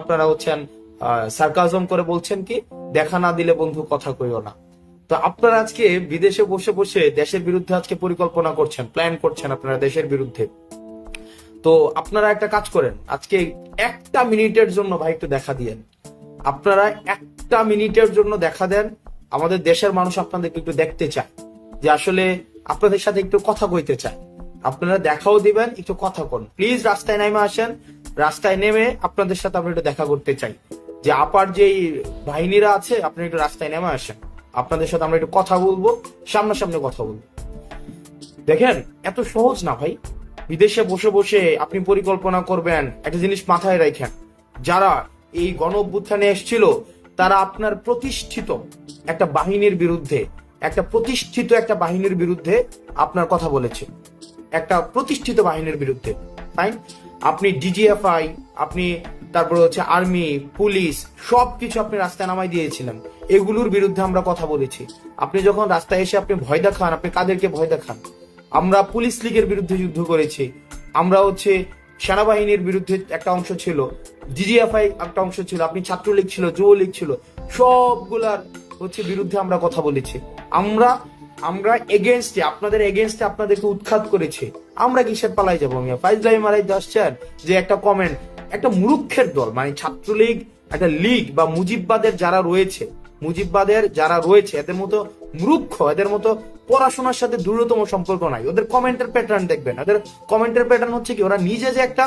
আপনারা হচ্ছেন সার্কাজম করে বলছেন কি, দেখা না দিলে বন্ধু কথা কইও না। তো আপনারা আজকে বিদেশে বসে বসে দেশের বিরুদ্ধে আজকে পরিকল্পনা করছেন, প্ল্যান করছেন আপনারা দেশের বিরুদ্ধে। তো আপনারা একটা কাজ করেন, আজকে একটা মিনিটের জন্য ভাই একটু দেখা দিয়েন। আপনারা একটা মিনিটের জন্য দেখা দেন, আমাদের দেশের মানুষ আপনাদেরকে একটু দেখতে চায়, যে আসলে আপনাদের সাথে একটু কথা কইতে চায়। আপনারা দেখাও দিবেন, একটু কথা কন প্লিজ। রাস্তায় নেমে আসেন, রাস্তায় নেমে আপনাদের সাথে আমরা একটু দেখা করতে চাই। যে আপার যেই বাহিনীরা আছে, আপনারা একটু রাস্তায় নেমে আসেন, আপনাদের সাথে আমরা একটু কথা বলবো, সামনাসামনি কথা বলবো। দেখেন, এত সহজ না ভাই। বিদেশে বসে বসে আপনি পরিকল্পনা করবেন। একটা জিনিস মাথায় রাখেন, যারা এই গণ অভ্যুত্থানে এসেছিল তারা আপনার প্রতিষ্ঠিত একটা বাহিনীর বিরুদ্ধে, একটা বাহিনীর বিরুদ্ধে আপনার কথা বলেছে, একটা প্রতিষ্ঠিত বাহিনীর বিরুদ্ধে। ফাইন, আপনি ডিজিএফআই, আপনি তারপরে হচ্ছে আর্মি, পুলিশ, সবকিছু আপনি রাস্তায় নামাই দিয়েছিলেন। এগুলোর বিরুদ্ধে আমরা কথা বলেছি। আপনি যখন রাস্তায় এসে আপনি ভয় দেখান, আপনি কাদেরকে ভয় দেখান? আমরা পুলিশ লীগের বিরুদ্ধে যুদ্ধ করেছি, আমরা হচ্ছে সেনাবাহিনীর বিরুদ্ধে একটা অংশ ছিল, ডিজিএফআই একটা অংশ ছিল, আপনি ছাত্রলীগ ছিল, যুবলীগ ছিল, সবগুলার হচ্ছে বিরুদ্ধে আমরা কথা বলেছি। আমরা আমরা এগেনস্টে, আপনাদের এগেনস্টে আপনাদেরকে উৎখাত করেছি। আমরা কিসের পালাই যাবো? মিয়া ফাইজলাই মারাই আসছেন যে একটা কমেন্ট, একটা মূর্খের দল, মানে ছাত্রলীগ একটা লীগ বা মুজিববাদের যারা রয়েছে এদের মতো মূর্খ, এদের মতো পড়াশোনার সাথে দূরতম সম্পর্ক নাই। ওদের কমেন্টের প্যাটার্ন দেখবেন, ওদের কমেন্টের প্যাটার্ন হচ্ছে কি, ওরা নিজে যে একটা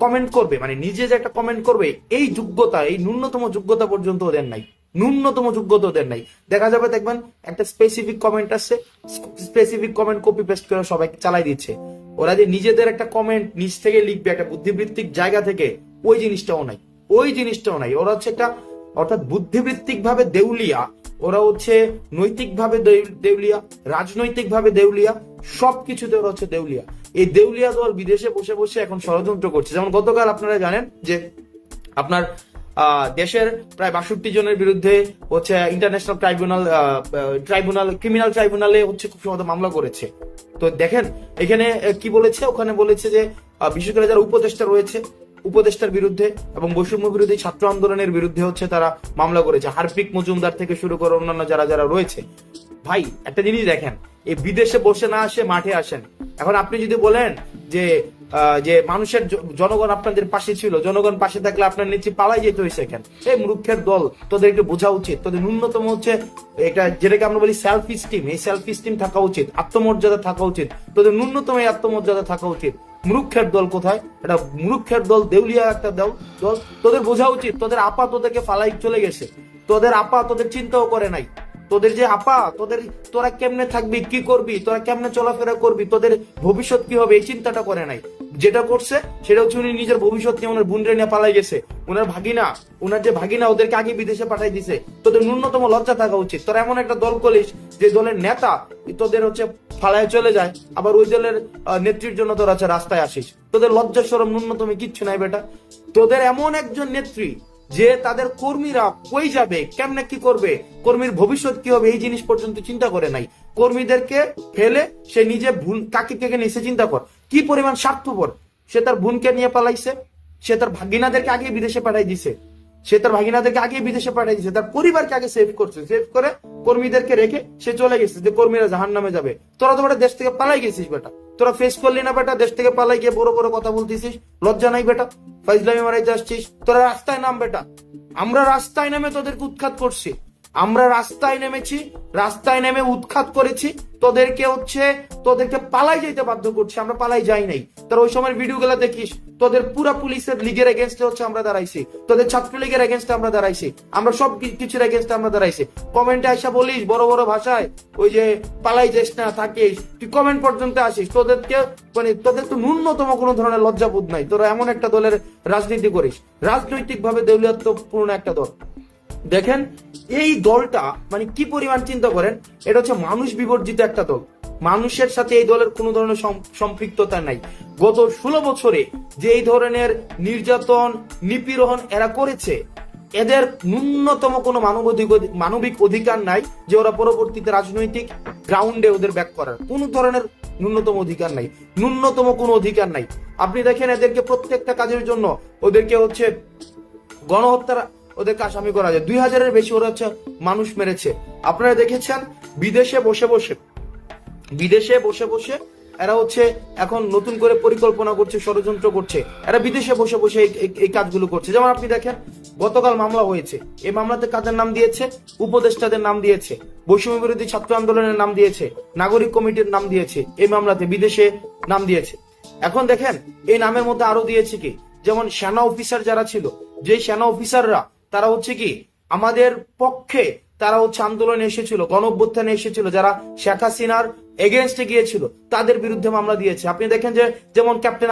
কমেন্ট করবে, মানে নিজে যে একটা কমেন্ট করবে, এই যোগ্যতা, এই ন্যূনতম যোগ্যতা পর্যন্ত ওদের নাই। ন্যূনতম যোগ্যতা ওদের নাই। দেখা যাবে, দেখবেন একটা স্পেসিফিক কমেন্ট আসছে, স্পেসিফিক কমেন্ট কপি পেস্ট করে সবাই চালাই দিচ্ছে। ওরা যে নিজেদের একটা কমেন্ট নিজ থেকে লিখবে একটা বুদ্ধিবৃত্তিক জায়গা থেকে, ওই জিনিসটাও নাই। ওরা হচ্ছে একটা, অর্থাৎ বুদ্ধিবৃত্তিক ভাবে দেউলিয়া, ওরা হচ্ছে নৈতিক ভাবে দেউলিয়া, রাজনৈতিক ভাবে দেউলিয়া, সবকিছুতে ওরা হচ্ছে দেউলিয়া। এই দেউলিয়া দল বিদেশে বসে বসে এখন ষড়যন্ত্র করছে। যেমন গতকাল আপনারা জানেন যে আপনার দেশের প্রায় 62 জনের বিরুদ্ধে হচ্ছে ইন্টারন্যাশনাল ক্রিমিনাল ট্রাইব্যুনালে হচ্ছে খুব সম্ভবত মামলা করেছে। তো দেখেন এখানে কি বলেছে, ওখানে বলেছে যে বিশেষ করে যারা উপদেষ্টার বিরুদ্ধে এবং বৈষম্য বিরোধী ছাত্র আন্দোলনের বিরুদ্ধে হচ্ছে তারা মামলা করেছে। হারপিক মজুমদার থেকে শুরু করে অন্যান্য যারা রয়েছে। ভাই একটা জিনিস দেখেন, এই বিদেশে বসে না আসে মাঠে আসেন। এখন আপনি যদি বলেন যে মানুষের জনগণ আপনাদের পাশে ছিল, জনগণ পাশে থাকলে আপনার নেত্রী পালাই যেতে হয়েছে, কেন? এই মূর্খের দল, তোদের একটু বোঝা উচিত, তোদের ন্যূনতম হচ্ছে এটা যেটাকে আমরা বলি সেলফ স্টিম, এই সেলফ স্টিম থাকা উচিত, আত্মমর্যাদা থাকা উচিত, তোদের ন্যূনতম এই আত্মমর্যাদা থাকা উচিত। মূর্খের দল কোথায়? এটা মূর্খের দল, দেউলিয়া একটা দল। তোদের বোঝা উচিত, তোদের আপা তোদেরকে ফালাই চলে গেছে, তোদের আপা তোদের চিন্তাও করে নাই। তোদের যে আপা, তোরা কেমনে থাকবি, কি করবি, তোরা কেমনে চলাফেরা করবি, তোদের ভবিষ্যৎ কি হবে, এই চিন্তাটা করে নাই। যেটা করছে সেটা হচ্ছে উনি নিজের ভবিষ্যৎ নিয়ে ওনার বোনরে নিয়ে পালাই গেছে। ওনার যে ভাগিনা ওদেরকে আগে বিদেশে পাঠাই দিছে। তোদের ন্যূনতম লজ্জা থাকা উচিত। তোরা এমন একটা দল করিস যে দলের নেতা তোদের হচ্ছে ফালায় চলে যায়, আবার ওই দলের নেত্রীর জন্য তোরা হচ্ছে রাস্তায় আসিস। তোদের লজ্জা শরম ন্যূনতম কিচ্ছু নাই বেটা। তোদের এমন একজন নেত্রী যে তাদের কর্মীরা কই যাবে, কেমনে কি করবে, কর্মীর ভবিষ্যৎ কি হবে, এই জিনিস পর্যন্ত চিন্তা করে নাই। কর্মীদেরকে ফেলে সে নিজে কাকে থেকে নিয়ে চিন্তা কর, কি পরিমাণ স্বার্থপর। সে তার বোনকে নিয়ে পালাইছে, সে তার ভাগিনাদেরকে আগে বিদেশে পাঠাই দিছে, তার পরিবারকে আগে সেভ করে কর্মীদেরকে রেখে সে চলে গেছে যে কর্মীরা জাহান্নামে যাবে। তোরা তো বেটা দেশ থেকে পালাই গেছিস বেটা, তোরা ফেস করলি না বেটা, দেশ থেকে পালাই গিয়ে বড় বড় কথা বলতেছিস, লজ্জা নাই বেটা? ফাইজলামি মারাইতে আসছিস, তোরা রাস্তায় নাম বেটা। আমরা রাস্তায় নেমে তোদেরকে উৎখাত করছি, আমরা রাস্তায় নেমে উৎখাত করেছি, তোদেরকে পালাই যাইতে বাধ্য করছি। আমরা পালাই যাই নাই। তোর ওই সময় ভিডিও গুলা দেখিস, তোদের পুরা পুলিশের লীগের এগেনস্টে হচ্ছে আমরা দাঁড়াইছি, তোদের ছাত্রলীগের এগেনস্টে আমরা দাঁড়াইছি, আমরা সব কিছুর এগেনস্টে আমরা দাঁড়াইছি। কমেন্টে আইসা বলিস বড় বড় ভাষায় ওই যে পালাই যাস না, থাকিস, তুই কমেন্ট পর্যন্ত আসিস। তোদের তো ন্যূনতম কোনো ধরনের লজ্জাবোধ নাই। তোরা এমন একটা দলের রাজনীতি করিস, রাজনৈতিক ভাবে দেউলিয়াত্বপূর্ণ একটা দল। দেখেন এই দলটা মানে কি পরিমাণ, চিন্তা করেন, এটা হচ্ছে মানুষ বিবর্জিত একটা দল। মানুষের সাথে এই দলের কোনো ধরনের সম্পৃক্ততা নাই। গত 16 বছরে যে এই ধরনের নির্যাতন নিপীড়ন এরা করেছে, এদের ন্যূনতম কোনো মানবিক অধিকার নাই যে ওরা পরবর্তীতে রাজনৈতিক গ্রাউন্ডে ওদের ব্যাক করার কোনো ধরনের ন্যূনতম কোনো অধিকার নাই। আপনি দেখেন এদেরকে প্রত্যেকটা কাজের জন্য ওদেরকে হচ্ছে গণহত্যার ওদেরকে আসামি করা যায়। 2000-এর বেশি ওরা হচ্ছে মানুষ মেরেছে। আপনারা দেখেছেন বিদেশে বসে এরা হচ্ছে এখন নতুন করে পরিকল্পনা করছে, ষড়যন্ত্র করছে। এরা বিদেশে বসে এই কাজগুলো করছে। যেমন আপনি দেখেন গতকাল মামলা হয়েছে, এই মামলাতে কাদের নাম দিয়েছে? উপদেষ্টাদের নাম দিয়েছে, বৈষম্য বিরোধী ছাত্র আন্দোলনের নাম দিয়েছে, নাগরিক কমিটির নাম দিয়েছে, এই মামলাতে বিদেশে নাম দিয়েছে। এখন দেখেন এই নামের মধ্যে আরো দিয়েছে কি, যেমন সেনা অফিসার যারা ছিল, যে সেনা অফিসাররা তারা হচ্ছে কি আমাদের পক্ষে, তারা হচ্ছে আন্দোলনে এসেছিল, গণঅভ্যুত্থানে এসেছিল, যারা শেখ হাসিনার এগেনস্টে গিয়েছিল তাদের বিরুদ্ধে মামলা দিয়েছে। আপনি দেখেন যে যেমন ক্যাপ্টেন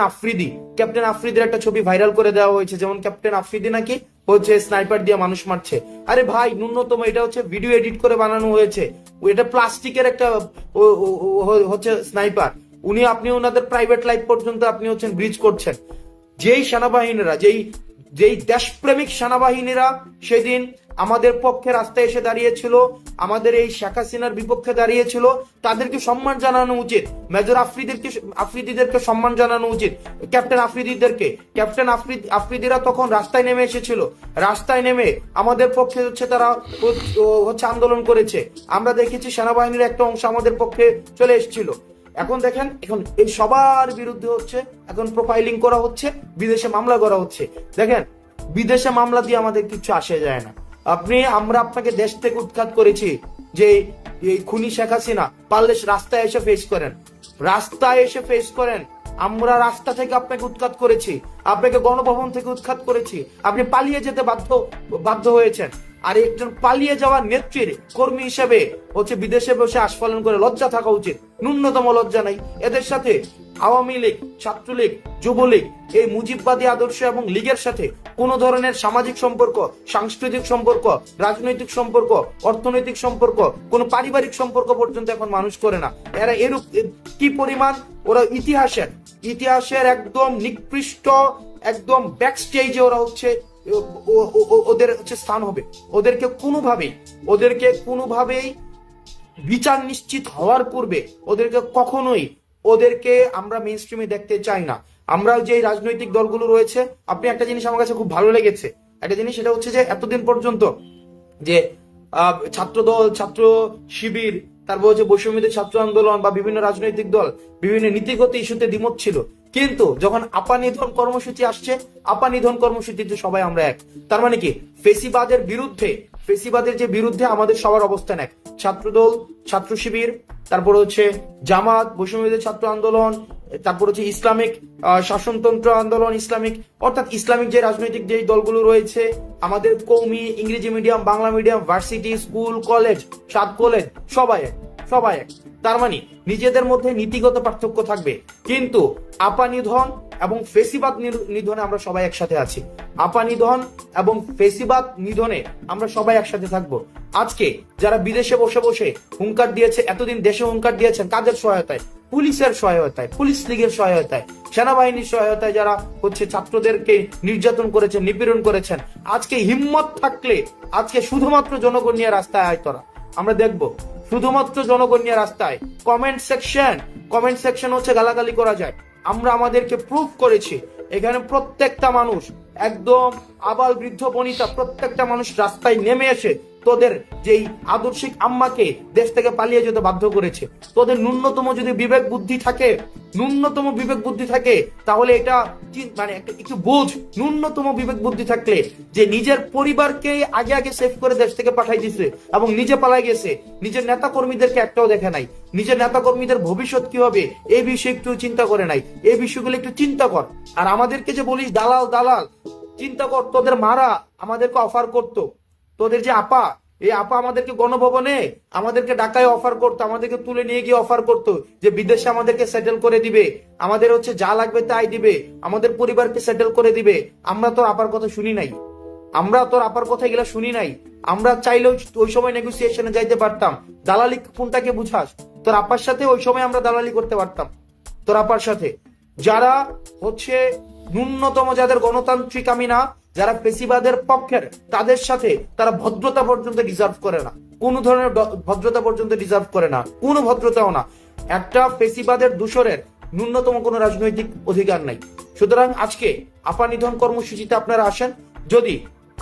আফ্রিদির একটা ছবি ভাইরাল করে দেওয়া হয়েছে, যেমন ক্যাপ্টেন আফ্রিদি নাকি হচ্ছে স্নাইপার দিয়ে মানুষ মারছে। আরে ভাই ন্যূনতম এটা হচ্ছে ভিডিও এডিট করে বানানো হয়েছে, এটা প্লাস্টিকের একটা হচ্ছে স্নাইপার। আপনি ওনাদের প্রাইভেট লাইফ পর্যন্ত আপনি হচ্ছেন ব্রিজ করছেন। যেই সেনাবাহিনীরা, যেই দেশপ্রেমিক সেনাবাহিনীরা সেদিন আমাদের পক্ষে রাস্তায় এসে দাঁড়িয়েছিল, আমাদের এই শেখ হাসিনার বিপক্ষে দাঁড়িয়েছিল, তাদেরকে সম্মান জানানো উচিত। মেজর আফ্রিদিদেরকে সম্মান জানানো উচিত। ক্যাপ্টেন আফ্রিদিরা তখন রাস্তায় নেমে এসেছিল, রাস্তায় নেমে আমাদের পক্ষে হচ্ছে তারা হচ্ছে আন্দোলন করেছে। আমরা দেখেছি সেনাবাহিনীর একটা অংশ আমাদের পক্ষে চলে এসেছিল। এখন দেখেন এখন এই সবার বিরুদ্ধে হচ্ছে এখন প্রোফাইলিং করা হচ্ছে, বিদেশে মামলা করা হচ্ছে। দেখেন বিদেশে মামলা দিয়ে আমাদের কিছু আসে যায় না। আমরা আপনাকে দেশ থেকে উৎখাত করেছি, যে এই খুনি শেখ হাসিনা পারলে রাস্তায় এসে ফেস করেন। আমরা রাস্তা থেকে আপনাকে উৎখাত করেছি, আপনাকে গণভবন থেকে উৎখাত করেছি, আপনি পালিয়ে যেতে বাধ্য হয়েছেন। আর একজন পালিয়ে যাওয়ার নেত্রীর কর্মী হিসেবে হচ্ছে বিদেশে বসে আস্ফালন করে লজ্জা থাকা উচিত। ন্যূনতম লজ্জা নাই। এদের সাথে আওয়ামী লীগ, ছাত্রলীগ, যুবলীগ, এই মুজিববাদী আদর্শ এবং লীগের সাথে কোন ধরনের সামাজিক সম্পর্ক, সাংস্কৃতিক সম্পর্ক, রাজনৈতিক সম্পর্ক, অর্থনৈতিক সম্পর্ক, কোন পারিবারিক সম্পর্ক পর্যন্ত এখন মানুষ করে না। এরা এরূপ কি পরিমাণ ওরা ইতিহাসের একদম নিকৃষ্ট, একদম ব্যাক স্টেজে ওরা হচ্ছে ওদের হচ্ছে স্থান হবে। ওদেরকে কোনোভাবেই বিচার নিশ্চিত হওয়ার পূর্বে ওদেরকে আমরা মেইন স্ট্রিমে দেখতে চাই না। আমরা যে রাজনৈতিক দলগুলো রয়েছে, আপনি একটা জিনিস আমার কাছে খুব ভালো লেগেছে, একটা জিনিস সেটা হচ্ছে যে এতদিন পর্যন্ত যে ছাত্রদল, ছাত্র শিবির, তারপর হচ্ছে বৈষম্য ছাত্র আন্দোলন বা বিভিন্ন রাজনৈতিক দল বিভিন্ন নীতিগত ইস্যুতে দ্বিমত ছিল, কিন্তু যখন আপা নিধন কর্মসূচি আসছে, আপা নিধন কর্মসূচিতে সবাই আমরা এক। তার মানে কি ফেসিবাদের যে বিরুদ্ধে আমাদের সবার অবস্থান এক। ছাত্রদল, ছাত্র শিবির, তারপর হচ্ছে জামাত, বৈষম্য ছাত্র আন্দোলন, তারপর হচ্ছে ইসলামিক শাসনতন্ত্র আন্দোলন, অর্থাৎ ইসলামিক যে রাজনৈতিক যে দলগুলো রয়েছে, আমাদের কওমি, ইংরেজি medium, Bangla medium, varsity, school, college, সাত কলেজ, সবাই এক। তার মানে নিজেদের মধ্যে নীতিগত পার্থক্য থাকবে, কিন্তু আপা নিধন এবং ফেসিবাদ নিধনে আমরা সবাই একসাথে আছি। আপা নিধন এবং ফেসিবাদ নিধনে আমরা সবাই একসাথে থাকবো। আজকে যারা বিদেশে বসে হুঙ্কার দিয়েছে, এতদিন দেশে হুঙ্কার দিয়েছেন, কাদের সহায়তায়? পুলিশের সহায়তায়, পুলিশ লীগের সহায়তায়, সেনাবাহিনীর সহায়তায়, যারা হচ্ছে ছাত্রদেরকে নির্যাতন করেছেন, নিপীড়ন করেছেন। আজকে হিম্মত থাকলে আজকে শুধুমাত্র জনগণ নিয়ে রাস্তায় আয় তোরা, আমরা দেখবো শুধুমাত্র জনগণ নিয়ে রাস্তায়। কমেন্ট সেকশন হচ্ছে গালাগালি করা যায়, আমরা আমাদেরকে প্রুফ করেছি। এখানে প্রত্যেকটা মানুষ, একদম আবাল বৃদ্ধ বনিতা, প্রত্যেকটা মানুষ রাস্তায় নেমে এসে তোদের যেই আদর্শিক আম্মাকে দেশ থেকে পালিয়ে যেতে বাধ্য করেছে। তোদের ন্যূনতম যদি বিবেক বুদ্ধি থাকে তাহলে এটা মানে একটু বোঝ। ন্যূনতম বিবেক বুদ্ধি থাকলে যে নিজের পরিবারকে আগে সেভ করে দেশ থেকে পাঠাই দিছে এবং নিজে পালাই গেছে, নিজের নেতা কর্মীদেরকে একটাও দেখে নাই, নিজের নেতা কর্মীদের ভবিষ্যৎ কি হবে এই বিষয়ে একটু চিন্তা করে নাই। এই বিষয়গুলো একটু চিন্তা কর। আর আমাদেরকে যে বলিস দালাল, চিন্তা কর, তোদের মারা আমাদেরকে অফার করতো, তোদের যে আপা, এই আপা আমাদেরকে গণভবনে আমাদেরকে ঢাকায় অফার করতো, আমাদেরকে তুলে নিয়ে গিয়ে অফার করতো যে বিদেশে আমাদেরকে সেটেল করে দিবে, আমাদের হচ্ছে যা লাগবে তাই দিবে, আমাদের পরিবারকে সেটেল করে দিবে। আমরা তোর আপার কথা শুনি নাই, আমরা চাইলেও ওই সময় নেগোসিয়েশনে যাইতে পারতাম। দালালি কোনটাকে বুঝাস? তোর আপার সাথে ওই সময় আমরা দালালি করতে পারতাম, তোর আপার সাথে। যারা হচ্ছে ন্যূনতম, যাদের গণতান্ত্রিক আমি না, যারা ফেসিবাদের পক্ষের, তাদের সাথে তারা ভদ্রতা পর্যন্ত ডিজার্ভ করে না, কোন ধরনের ভদ্রতা পর্যন্ত ডিজার্ভ করে না, কোনো ভদ্রতাও না। একটা ফেসিবাদের দূষরের ন্যূনতম কোনো রাজনৈতিক অধিকার নাই। সুতরাং আজকে আপা নিধন কর্মসূচিতে আপনারা আসেন। যদি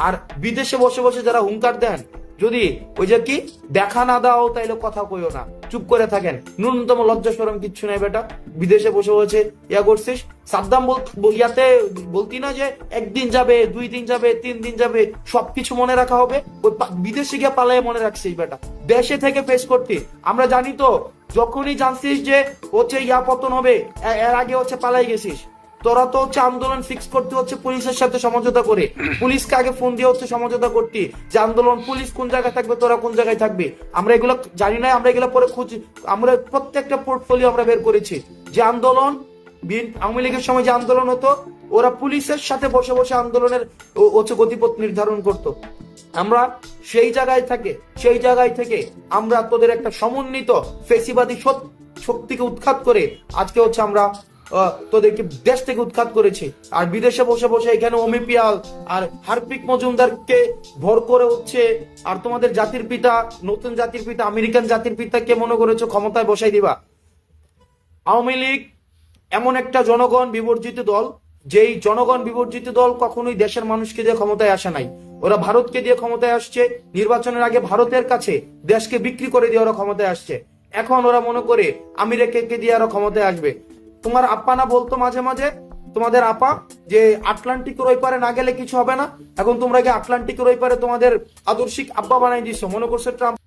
আর বিদেশে বসে বসে যারা হুঙ্কার দেন, যদি ওই যে কি দেখা না দাও তাইলে কথা কইও না, চুপ করে থাকেন, ন্যূনতম লজ্জা শরম কিচ্ছু নাই বেটা। বিদেশে বসে বসে ইয়া করছিস। সাদ্দাম ইয়াতে বলতি না যে একদিন যাবে, 2 দিন যাবে, 3 দিন যাবে, সবকিছু মনে রাখা হবে। ওই বিদেশে গিয়ে পালায় মনে রাখছিস বেটা, দেশে থেকে ফেস করতে। আমরা জানি তো, যখনই জানছিস যে হচ্ছে ইয়া পতন হবে, এর আগে হচ্ছে পালাই গেছিস। তোরা তো হচ্ছে আন্দোলন ফিক্স করতে হচ্ছে পুলিশের সাথে সমঝোতা করে, পুলিশকে আগে ফোন দিয়ে হচ্ছে সমঝোতা করতে যে আন্দোলন পুলিশ কোন জায়গায় থাকবে, তোরা কোন জায়গায় থাকবে। আমরা এগুলো জানি না, আমরা এগুলো পরে খুঁজি, আমরা প্রত্যেকটা পোর্টফোলিও আমরা বের করেছি যে আন্দোলন আওয়ামী লীগের সময় যে আন্দোলন হতো, ওরা পুলিশের সাথে বসে বসে আন্দোলনের হচ্ছে গতিপথ নির্ধারণ করত। আমরা সেই জায়গায় থেকে আমরা তোদের একটা সমন্বিত ফেসিবাদী শক্তিকে উৎখাত করে আজকে হচ্ছে আমরা তোদেরকে দেশ থেকে উৎখাত করেছি। আর বিদেশে বসে বসে এখানে অমিপিয়াল আর হার্পিক মজুমদারকে ভর করে হচ্ছে, আর তোমাদের জাতির পিতা, নতুন জাতির পিতা, আমেরিকান জাতির পিতাকে মনে করেছো ক্ষমতায় বসাই দিবা। আওয়ামী লীগ এমন একটা জনগণ বিবর্জিত দল, যেই জনগণ বিবর্জিত দল কখনোই দেশের মানুষকে দিয়ে ক্ষমতায় আসে নাই। ওরা ভারতকে দিয়ে ক্ষমতায় আসছে, নির্বাচনের আগে ভারতের কাছে দেশকে বিক্রি করে দিয়ে ওরা ক্ষমতায় আসছে। এখন ওরা মনে করে আমেরিকাকে দিয়ে আরো ক্ষমতায় আসবে। তোমার আপ্পা না বলতো মাঝে মাঝে, তোমাদের আপা, যে আটলান্টিকের ওই পারে না গেলে কিছু হবে না। এখন তোমরা কি আটলান্টিকের ওই পারে তোমাদের আদর্শিক আব্বা বানাই দিচ্ছ, মনে করছো ট্রাম্প